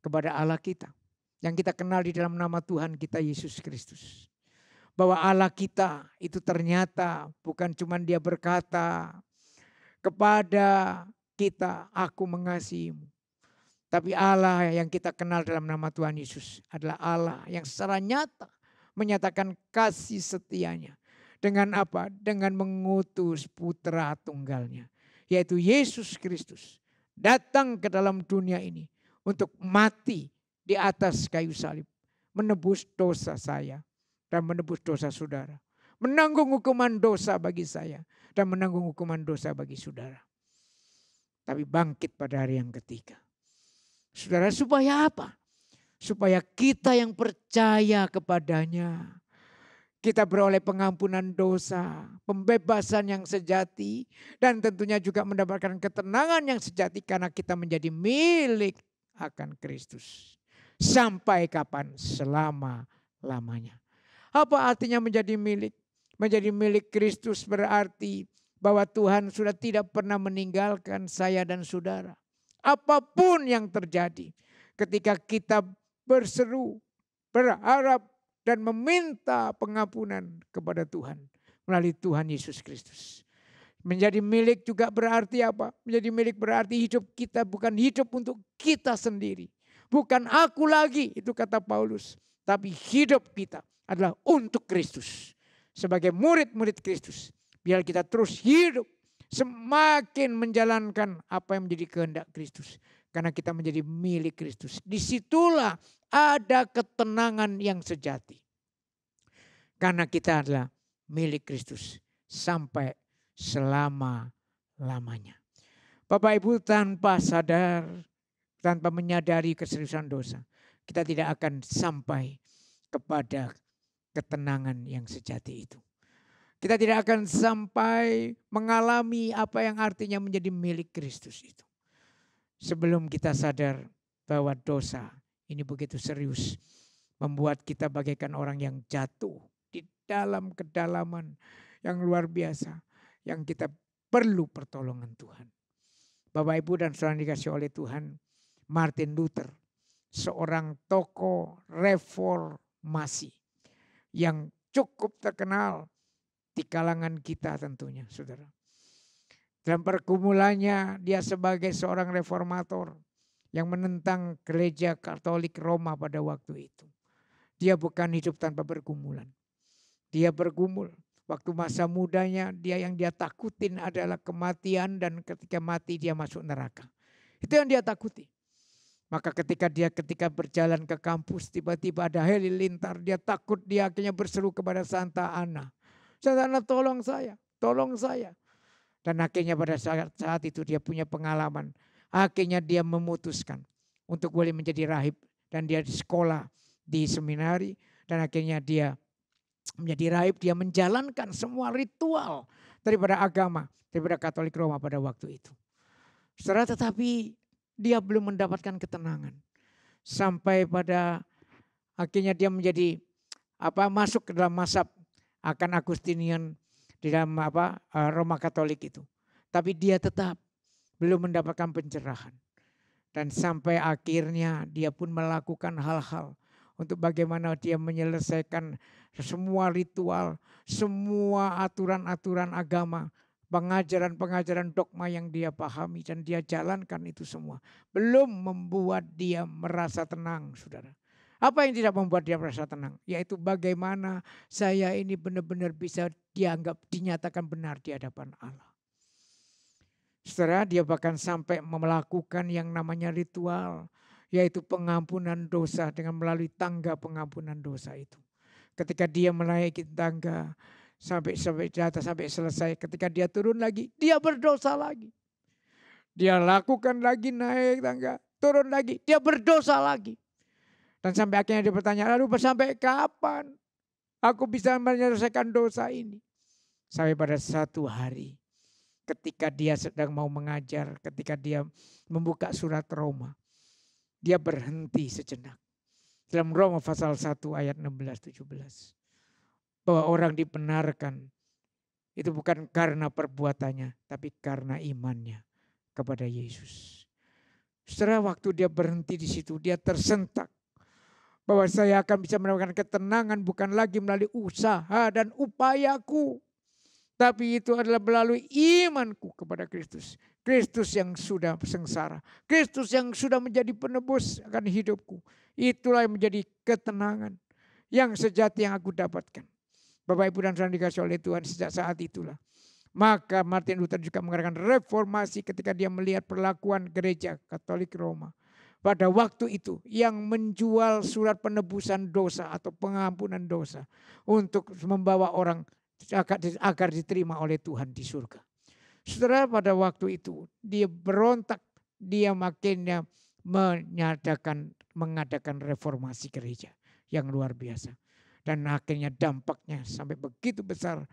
[SPEAKER 2] kepada Allah kita yang kita kenal di dalam nama Tuhan kita Yesus Kristus. Bahwa Allah kita itu ternyata bukan cuma dia berkata kepada kita, aku mengasihimu. Tapi Allah yang kita kenal dalam nama Tuhan Yesus adalah Allah yang secara nyata menyatakan kasih setianya. Dengan apa? Dengan mengutus putra tunggalnya. Yaitu Yesus Kristus. Datang ke dalam dunia ini untuk mati di atas kayu salib. Menebus dosa saya dan menebus dosa saudara. Menanggung hukuman dosa bagi saya dan menanggung hukuman dosa bagi saudara. Tapi bangkit pada hari yang ketiga. Saudara, supaya apa? Supaya kita yang percaya kepadanya, kita beroleh pengampunan dosa, pembebasan yang sejati, dan tentunya juga mendapatkan ketenangan yang sejati karena kita menjadi milik akan Kristus. Sampai kapan? Selama-lamanya. Apa artinya menjadi milik? Menjadi milik Kristus berarti bahwa Tuhan sudah tidak pernah meninggalkan saya dan saudara. Apapun yang terjadi ketika kita berseru, berharap, dan meminta pengampunan kepada Tuhan melalui Tuhan Yesus Kristus. Menjadi milik juga berarti apa? Menjadi milik berarti hidup kita bukan hidup untuk kita sendiri. Bukan aku lagi, itu kata Paulus. Tapi hidup kita adalah untuk Kristus. Sebagai murid-murid Kristus. Biar kita terus hidup semakin menjalankan apa yang menjadi kehendak Kristus. Karena kita menjadi milik Kristus. Disitulah ada ketenangan yang sejati. Karena kita adalah milik Kristus sampai selama-lamanya. Bapak Ibu, tanpa sadar, tanpa menyadari keseriusan dosa, kita tidak akan sampai kepada ketenangan yang sejati itu. Kita tidak akan sampai mengalami apa yang artinya menjadi milik Kristus itu. Sebelum kita sadar bahwa dosa ini begitu serius, membuat kita bagaikan orang yang jatuh di dalam kedalaman yang luar biasa, yang kita perlu pertolongan Tuhan. Bapak, Ibu, dan saudara dikasihi oleh Tuhan, Martin Luther, seorang tokoh reformasi yang cukup terkenal di kalangan kita tentunya, saudara. Dalam pergumulannya dia sebagai seorang reformator yang menentang gereja Katolik Roma pada waktu itu. Dia bukan hidup tanpa pergumulan. Dia bergumul. Waktu masa mudanya dia yang dia takutin adalah kematian dan ketika mati dia masuk neraka. Itu yang dia takuti. Maka ketika berjalan ke kampus tiba-tiba ada halilintar. Dia takut, dia akhirnya berseru kepada Santa Ana. Santa Ana, tolong saya, tolong saya. Dan akhirnya pada saat itu dia punya pengalaman. Akhirnya dia memutuskan untuk boleh menjadi rahib. Dan dia di sekolah di seminari. Dan akhirnya dia menjadi rahib. Dia menjalankan semua ritual daripada agama. Daripada Katolik Roma pada waktu itu. Saudara, tetapi dia belum mendapatkan ketenangan. Sampai pada akhirnya dia menjadi masuk ke dalam mazhab akan Agustinian. di dalam Roma Katolik itu. Tapi dia tetap belum mendapatkan pencerahan. Dan sampai akhirnya dia pun melakukan hal-hal untuk bagaimana dia menyelesaikan semua ritual, semua aturan-aturan agama, pengajaran-pengajaran dogma yang dia pahami dan dia jalankan itu semua. Belum membuat dia merasa tenang, saudara. Apa yang tidak membuat dia merasa tenang? Yaitu bagaimana saya ini benar-benar bisa dinyatakan benar di hadapan Allah. Saudara, dia bahkan sampai melakukan yang namanya ritual, yaitu pengampunan dosa dengan melalui tangga pengampunan dosa itu. Ketika dia menaiki tangga sampai di atas sampai selesai, ketika dia turun lagi, dia berdosa lagi. Dia lakukan lagi naik tangga, turun lagi, dia berdosa lagi. Dan sampai akhirnya dia bertanya, lalu sampai kapan aku bisa menyelesaikan dosa ini? Sampai pada satu hari, ketika dia sedang mau mengajar, ketika dia membuka surat Roma, dia berhenti sejenak. Dalam Roma pasal 1 ayat 16-17. Bahwa orang dibenarkan itu bukan karena perbuatannya, tapi karena imannya kepada Yesus. Setelah waktu dia berhenti di situ, dia tersentak. Bahwa saya akan bisa mendapatkan ketenangan bukan lagi melalui usaha dan upayaku. Tapi itu adalah melalui imanku kepada Kristus. Kristus yang sudah sengsara. Kristus yang sudah menjadi penebus akan hidupku. Itulah yang menjadi ketenangan yang sejati yang aku dapatkan. Bapak, Ibu dan Saudara dikasih oleh Tuhan, sejak saat itulah. Maka Martin Luther juga mengadakan reformasi ketika dia melihat perlakuan gereja Katolik Roma. Pada waktu itu yang menjual surat penebusan dosa atau pengampunan dosa untuk membawa orang agar diterima oleh Tuhan di surga. Saudara, pada waktu itu dia berontak, dia makinnya mengadakan reformasi gereja yang luar biasa. Dan akhirnya dampaknya sampai begitu besar,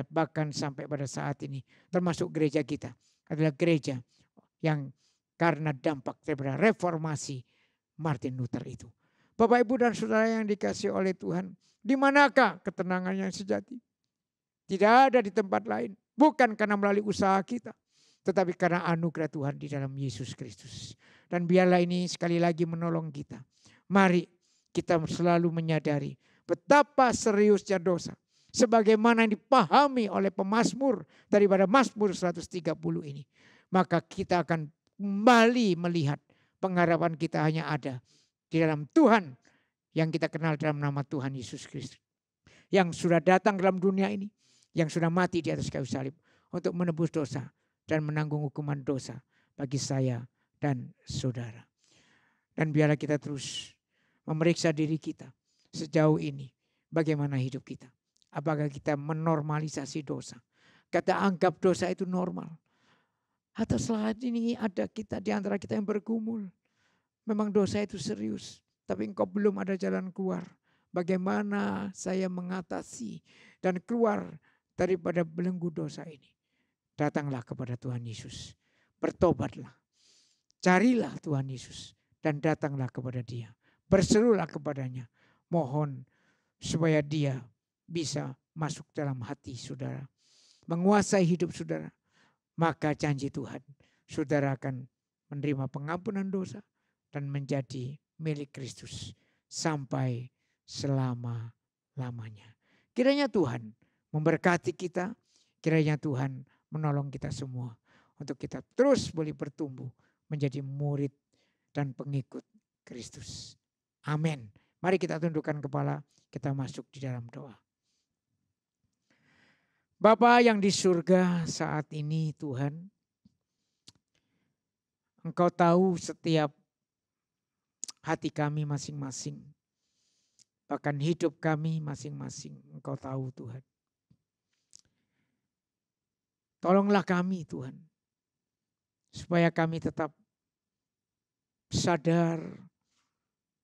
[SPEAKER 2] bahkan sampai pada saat ini termasuk gereja kita adalah gereja yang karena dampak daripada reformasi Martin Luther itu. Bapak, Ibu dan Saudara yang dikasihi oleh Tuhan, di manakah ketenangan yang sejati? Tidak ada di tempat lain. Bukan karena melalui usaha kita, tetapi karena anugerah Tuhan di dalam Yesus Kristus. Dan biarlah ini sekali lagi menolong kita. Mari kita selalu menyadari betapa seriusnya dosa. Sebagaimana yang dipahami oleh pemazmur daripada Mazmur 130 ini. Maka kita akan kembali melihat pengharapan kita hanya ada di dalam Tuhan yang kita kenal dalam nama Tuhan Yesus Kristus. Yang sudah datang dalam dunia ini. Yang sudah mati di atas kayu salib untuk menebus dosa dan menanggung hukuman dosa bagi saya dan saudara. Dan biarlah kita terus memeriksa diri kita sejauh ini. Bagaimana hidup kita? Apakah kita menormalisasi dosa? Kita anggap dosa itu normal. Atau saat ini ada kita di antara kita yang bergumul. Memang dosa itu serius. Tapi engkau belum ada jalan keluar. Bagaimana saya mengatasi dan keluar daripada belenggu dosa ini. Datanglah kepada Tuhan Yesus. Bertobatlah. Carilah Tuhan Yesus. Dan datanglah kepada Dia. Berserulah kepadanya. Mohon supaya Dia bisa masuk dalam hati saudara. Menguasai hidup saudara. Maka janji Tuhan. Saudara akan menerima pengampunan dosa. Dan menjadi milik Kristus. Sampai selama-lamanya. Kiranya Tuhan memberkati kita, kiranya Tuhan menolong kita semua untuk kita terus boleh bertumbuh menjadi murid dan pengikut Kristus. Amin. Mari kita tundukkan kepala, kita masuk di dalam doa. Bapa yang di surga saat ini Tuhan, Engkau tahu setiap hati kami masing-masing. Bahkan hidup kami masing-masing Engkau tahu Tuhan. Tolonglah kami Tuhan, supaya kami tetap sadar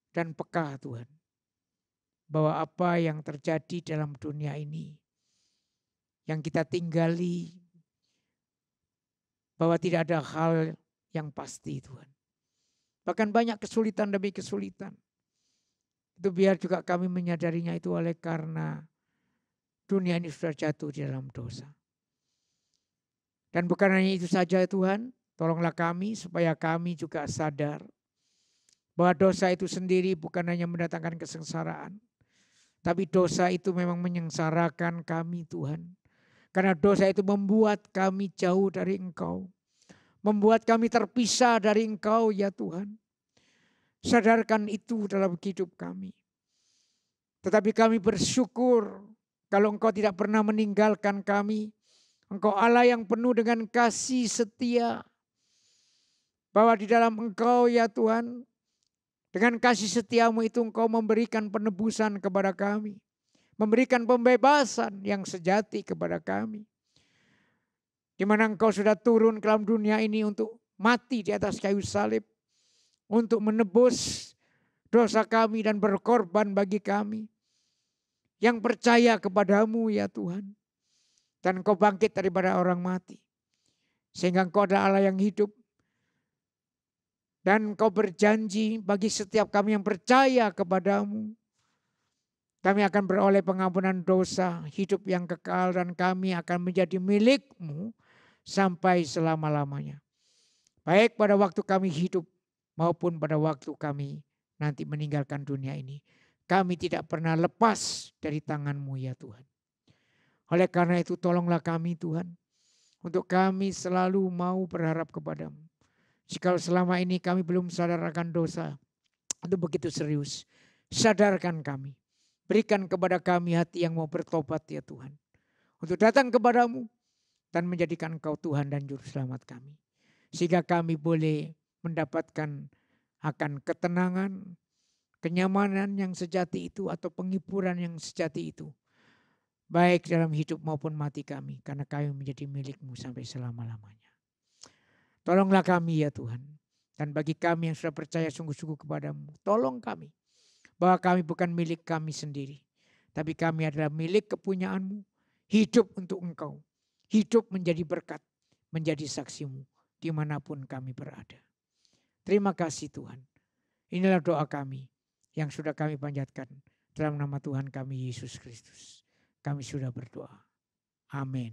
[SPEAKER 2] dan peka Tuhan, bahwa apa yang terjadi dalam dunia ini, yang kita tinggali, bahwa tidak ada hal yang pasti Tuhan. Bahkan banyak kesulitan demi kesulitan. Itu biar juga kami menyadarinya itu oleh karena dunia ini sudah jatuh di dalam dosa. Dan bukan hanya itu saja Tuhan, tolonglah kami supaya kami juga sadar bahwa dosa itu sendiri bukan hanya mendatangkan kesengsaraan, tapi dosa itu memang menyengsarakan kami Tuhan. Karena dosa itu membuat kami jauh dari Engkau. Membuat kami terpisah dari Engkau ya Tuhan. Sadarkan itu dalam hidup kami. Tetapi kami bersyukur kalau Engkau tidak pernah meninggalkan kami. Engkau Allah yang penuh dengan kasih setia. Bahwa di dalam Engkau ya Tuhan, dengan kasih setiamu itu Engkau memberikan penebusan kepada kami. Memberikan pembebasan yang sejati kepada kami. Di mana Engkau sudah turun ke dalam dunia ini untuk mati di atas kayu salib. Untuk menebus dosa kami dan berkorban bagi kami. Yang percaya kepadamu ya Tuhan. Dan Engkau bangkit daripada orang mati. Sehingga Engkau adalah Allah yang hidup. Dan Engkau berjanji bagi setiap kami yang percaya kepadamu. Kami akan beroleh pengampunan dosa, hidup yang kekal, dan kami akan menjadi milik-Mu sampai selama-lamanya. Baik pada waktu kami hidup maupun pada waktu kami nanti meninggalkan dunia ini. Kami tidak pernah lepas dari tangan-Mu ya Tuhan. Oleh karena itu tolonglah kami Tuhan. Untuk kami selalu mau berharap kepadamu. Jika selama ini kami belum sadar akan dosa, itu begitu serius. Sadarkan kami. Berikan kepada kami hati yang mau bertobat ya Tuhan. Untuk datang kepadamu dan menjadikan Engkau Tuhan dan Juru Selamat kami. Sehingga kami boleh mendapatkan akan ketenangan, kenyamanan yang sejati itu atau penghiburan yang sejati itu. Baik dalam hidup maupun mati kami. Karena kami menjadi milik-Mu sampai selama-lamanya. Tolonglah kami ya Tuhan. Dan bagi kami yang sudah percaya sungguh-sungguh kepadamu. Tolong kami. Bahwa kami bukan milik kami sendiri. Tapi kami adalah milik kepunyaan-Mu. Hidup untuk Engkau. Hidup menjadi berkat. Menjadi saksi-Mu. Dimanapun kami berada. Terima kasih Tuhan. Inilah doa kami. Yang sudah kami panjatkan. Dalam nama Tuhan kami Yesus Kristus. Kami sudah berdoa. Amin.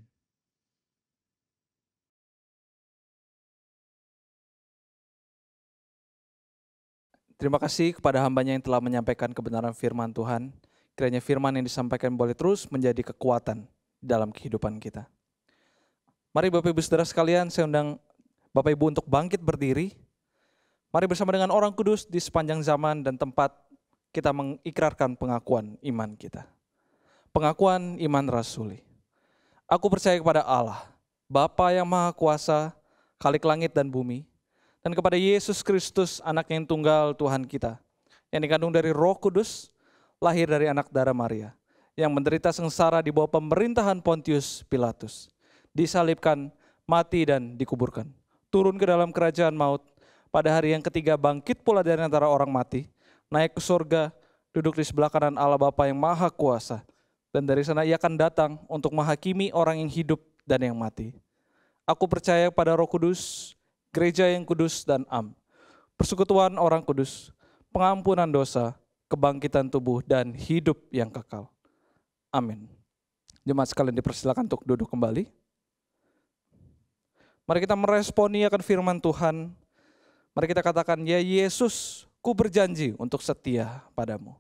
[SPEAKER 1] Terima kasih kepada hambanya yang telah menyampaikan kebenaran firman Tuhan. Kiranya firman yang disampaikan boleh terus menjadi kekuatan dalam kehidupan kita. Mari Bapak Ibu Saudara sekalian, saya undang Bapak Ibu untuk bangkit berdiri. Mari bersama dengan orang kudus di sepanjang zaman dan tempat kita mengikrarkan pengakuan iman kita. Pengakuan iman rasuli. Aku percaya kepada Allah, Bapa yang Maha Kuasa, Khalik langit dan bumi, dan kepada Yesus Kristus, anak yang tunggal Tuhan kita, yang dikandung dari Roh Kudus, lahir dari anak darah Maria, yang menderita sengsara di bawah pemerintahan Pontius Pilatus, disalibkan, mati dan dikuburkan, turun ke dalam kerajaan maut, pada hari yang ketiga bangkit pula dari antara orang mati, naik ke surga, duduk di sebelah kanan Allah Bapa yang Maha Kuasa, dan dari sana Ia akan datang untuk menghakimi orang yang hidup dan yang mati. Aku percaya pada Roh Kudus, gereja yang kudus dan persekutuan orang kudus, pengampunan dosa, kebangkitan tubuh, dan hidup yang kekal. Amin. Jemaat sekalian dipersilakan untuk duduk kembali. Mari kita meresponi akan firman Tuhan. Mari kita katakan, ya Yesus, ku berjanji untuk setia padamu.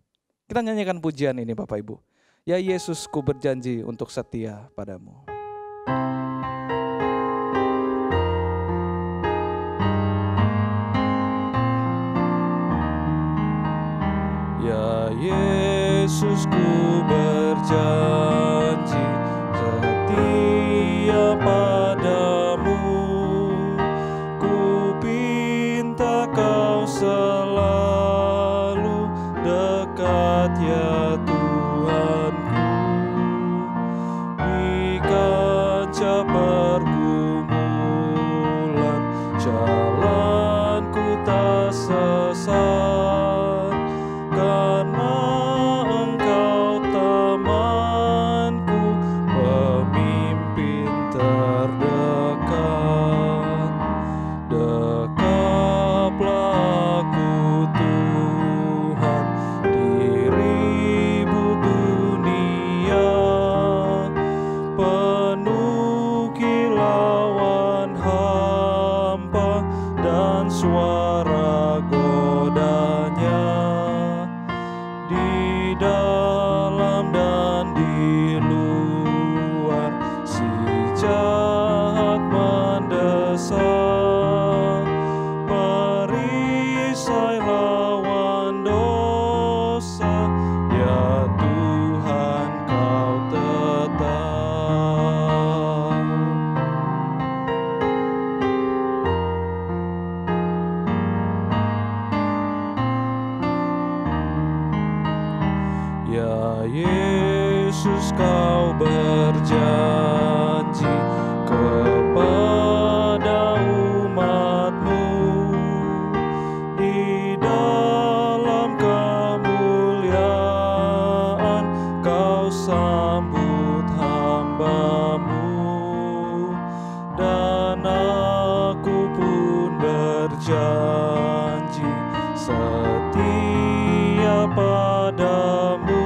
[SPEAKER 1] Kita nyanyikan pujian ini Bapak Ibu. Ya Yesus, ku berjanji untuk setia padamu. Ya Yesus, ku berjanji setia padamu. Ku pinta Kau selalu dekat ya Tuhanku. Di kancah pergumulan jalanku tak sesat. Karena Engkau temanku, pemimpin terdekat. Dekaplah aku Yesus, kau berjanji kepada umat-Mu di dalam kemuliaan kau sambut hamba-Mu, dan aku pun berjanji setia padamu.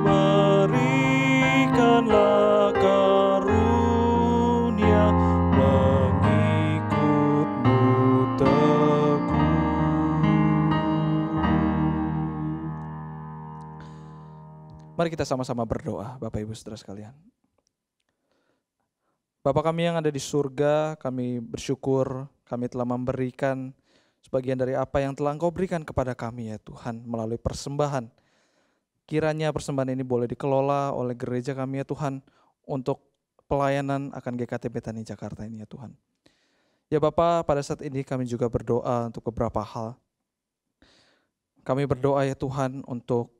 [SPEAKER 1] Berikanlah karunia mengikut-Mu teguh. Mari kita sama-sama berdoa, Bapak Ibu Saudara sekalian. Bapa kami yang ada di surga, kami bersyukur kami telah memberikan sebagian dari apa yang telah Engkau berikan kepada kami ya Tuhan melalui persembahan. Kiranya persembahan ini boleh dikelola oleh gereja kami ya Tuhan untuk pelayanan akan GKT Betani Jakarta ini ya Tuhan. Ya Bapa, pada saat ini kami juga berdoa untuk beberapa hal. Kami berdoa ya Tuhan untuk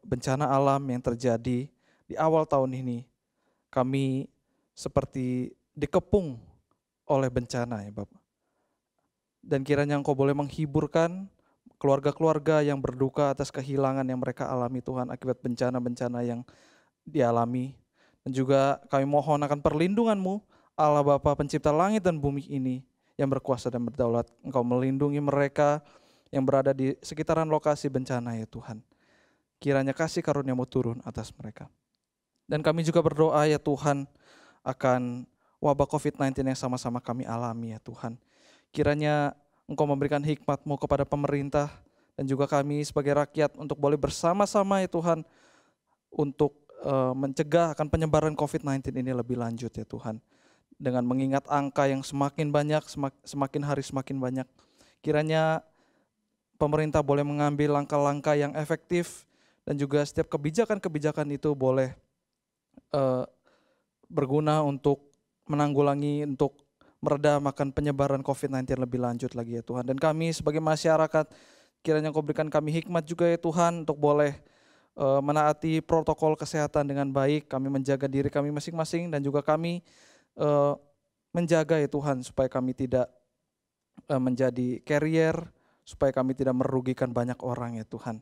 [SPEAKER 1] bencana alam yang terjadi di awal tahun ini. Kami seperti dikepung oleh bencana ya Bapak. Dan kiranya Engkau boleh menghiburkan keluarga-keluarga yang berduka atas kehilangan yang mereka alami Tuhan akibat bencana-bencana yang dialami. Dan juga kami mohon akan perlindungan-Mu Allah Bapa pencipta langit dan bumi ini yang berkuasa dan berdaulat. Engkau melindungi mereka yang berada di sekitaran lokasi bencana ya Tuhan. Kiranya kasih karunia-Mu turun atas mereka. Dan kami juga berdoa ya Tuhan akan wabah COVID-19 yang sama-sama kami alami ya Tuhan. Kiranya Engkau memberikan hikmat-Mu kepada pemerintah dan juga kami sebagai rakyat untuk boleh bersama-sama ya Tuhan untuk mencegah akan penyebaran COVID-19 ini lebih lanjut ya Tuhan. Dengan mengingat angka yang semakin banyak, semakin hari semakin banyak. Kiranya pemerintah boleh mengambil langkah-langkah yang efektif dan juga setiap kebijakan-kebijakan itu boleh berguna untuk menanggulangi, untuk meredam akan penyebaran COVID-19 lebih lanjut lagi ya Tuhan. Dan kami sebagai masyarakat, kiranya Engkau berikan kami hikmat juga ya Tuhan untuk boleh menaati protokol kesehatan dengan baik. Kami menjaga diri kami masing-masing dan juga kami menjaga ya Tuhan supaya kami tidak menjadi carrier, supaya kami tidak merugikan banyak orang ya Tuhan.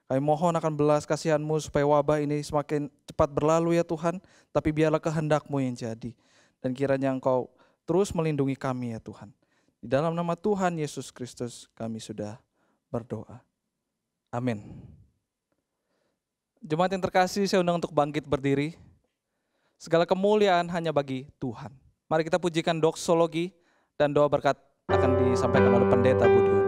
[SPEAKER 1] Kami mohon akan belas kasihan-Mu supaya wabah ini semakin cepat berlalu ya Tuhan, tapi biarlah kehendak-Mu yang jadi. Dan kiranya Engkau terus melindungi kami ya Tuhan. Di dalam nama Tuhan Yesus Kristus kami sudah berdoa. Amin. Jemaat yang terkasih, saya undang untuk bangkit berdiri. Segala kemuliaan hanya bagi Tuhan. Mari kita pujikan doksologi dan doa berkat akan disampaikan oleh Pendeta Budiono.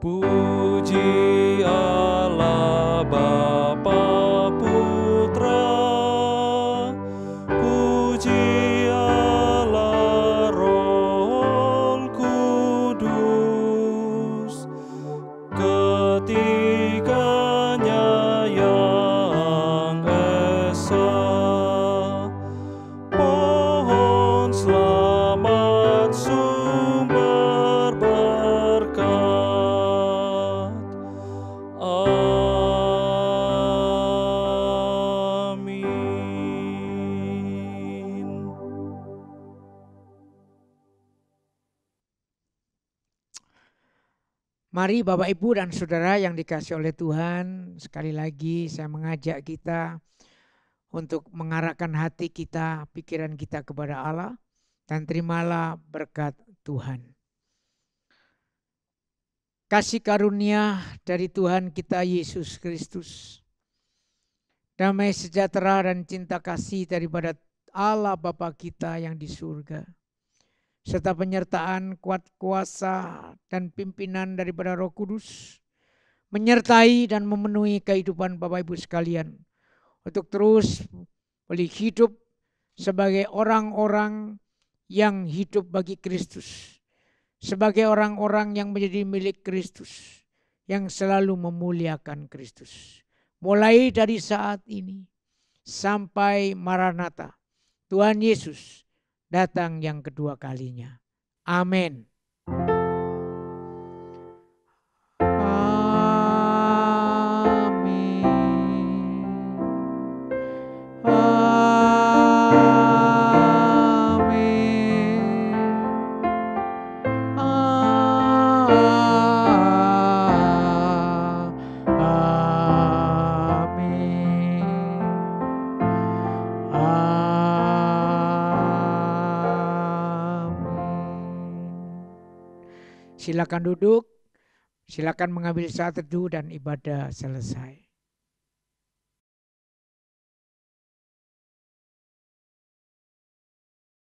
[SPEAKER 1] Puji Allah Bapa Putra, puji Allah Roh Kudus, ketiganya yang esa. Pohon selamat sumber berkat.
[SPEAKER 2] Mari Bapak Ibu dan Saudara yang dikasihi oleh Tuhan, sekali lagi saya mengajak kita untuk mengarahkan hati kita, pikiran kita kepada Allah, dan terimalah berkat Tuhan. Kasih karunia dari Tuhan kita Yesus Kristus, damai sejahtera dan cinta kasih daripada Allah Bapa kita yang di surga, serta penyertaan kuat kuasa dan pimpinan daripada Roh Kudus menyertai dan memenuhi kehidupan Bapak Ibu sekalian untuk terus boleh hidup sebagai orang-orang yang hidup bagi Kristus, sebagai orang-orang yang menjadi milik Kristus, yang selalu memuliakan Kristus. Mulai dari saat ini sampai Maranatha, Tuhan Yesus datang yang kedua kalinya. Amin. Silakan duduk, silakan mengambil saat teduh dan ibadah selesai.